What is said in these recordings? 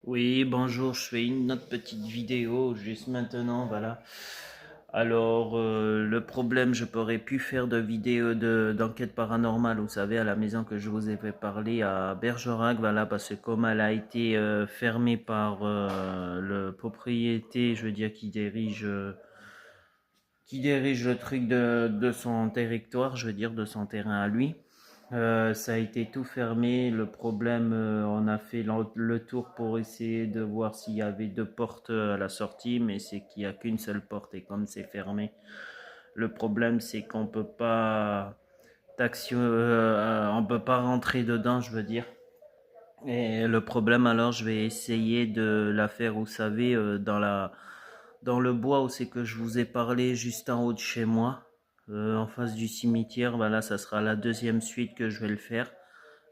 Oui, bonjour, je fais une autre petite vidéo juste maintenant, voilà. Alors, le problème, je pourrais plus faire de vidéo d'enquête paranormale, vous savez, à la maison que je vous ai fait parler à Bergerac, voilà, parce que comme elle a été fermée par le propriété, je veux dire, qui dirige le truc de son territoire, je veux dire, de son terrain à lui. Ça a été tout fermé. Le problème, on a fait le tour pour essayer de voir s'il y avait deux portes à la sortie, mais c'est qu'il n'y a qu'une seule porte et comme c'est fermé, le problème c'est qu'on peut pas on peut pas rentrer dedans, je veux dire. Et le problème alors, je vais essayer de la faire, vous savez, dans le bois où c'est que je vous ai parlé juste en haut de chez moi, en face du cimetière. Voilà, ça sera la deuxième suite que je vais le faire.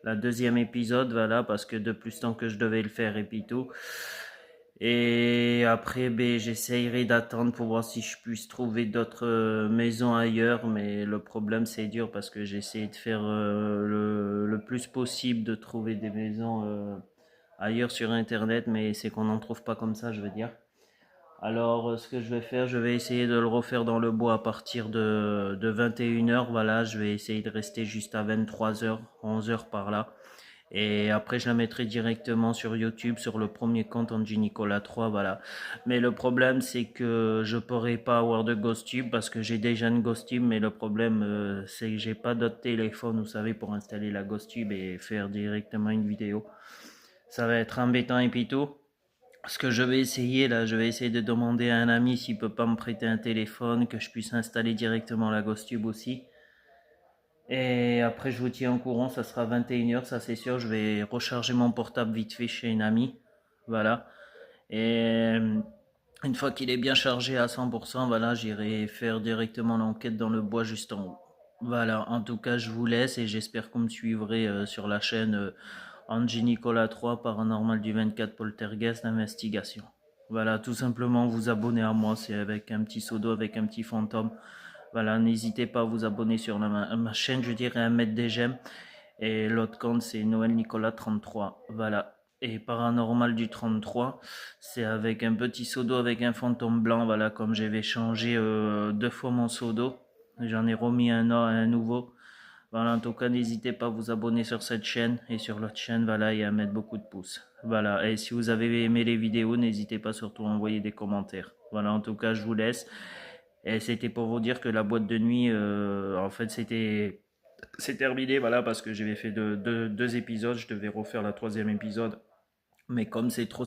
La deuxième épisode, voilà, parce que de plus tant que je devais le faire et puis tout. Et après, ben, j'essayerai d'attendre pour voir si je puisse trouver d'autres maisons ailleurs. Mais le problème, c'est dur parce que j'essaie de faire le plus possible de trouver des maisons ailleurs sur Internet, mais c'est qu'on n'en trouve pas comme ça, je veux dire. Alors, ce que je vais faire, je vais essayer de le refaire dans le bois à partir de 21 heures. Voilà, je vais essayer de rester juste à 23 heures, 11 heures par là. Et après, je la mettrai directement sur YouTube, sur le premier compte Angie Nicolas 3, voilà. Mais le problème, c'est que je pourrais pas avoir de GhostTube parce que j'ai déjà une GhostTube, mais le problème, c'est que j'ai pas d'autre téléphone, vous savez, pour installer la GhostTube et faire directement une vidéo. Ça va être embêtant et puis tout. Ce que je vais essayer là, je vais essayer de demander à un ami s'il peut pas me prêter un téléphone, que je puisse installer directement la GhostTube aussi. Et après, je vous tiens au courant, ça sera 21 heures, ça c'est sûr. Je vais recharger mon portable vite fait chez une amie. Voilà. Et une fois qu'il est bien chargé à 100%, voilà, j'irai faire directement l'enquête dans le bois juste en haut. Voilà, en tout cas, je vous laisse et j'espère que vous me suivrez sur la chaîne Angie Nicolas 3, Paranormal du 24 Poltergeist Investigation. Voilà, tout simplement vous abonner à moi, c'est avec un petit pseudo, avec un petit fantôme. Voilà, n'hésitez pas à vous abonner sur ma chaîne, je dirais à mettre des j'aime. Et l'autre compte, c'est Noël Nicolas 33. Voilà. Et Paranormal du 33, c'est avec un petit pseudo avec un fantôme blanc. Voilà, comme j'avais changé deux fois mon pseudo, j'en ai remis un nouveau. Voilà, en tout cas, n'hésitez pas à vous abonner sur cette chaîne et sur l'autre chaîne, voilà, et à mettre beaucoup de pouces. Voilà, et si vous avez aimé les vidéos, n'hésitez pas surtout à envoyer des commentaires. Voilà, en tout cas, je vous laisse. Et c'était pour vous dire que la boîte de nuit, en fait, c'est terminé, voilà, parce que j'avais fait deux épisodes, je devais refaire la troisième épisode. Mais comme c'est trop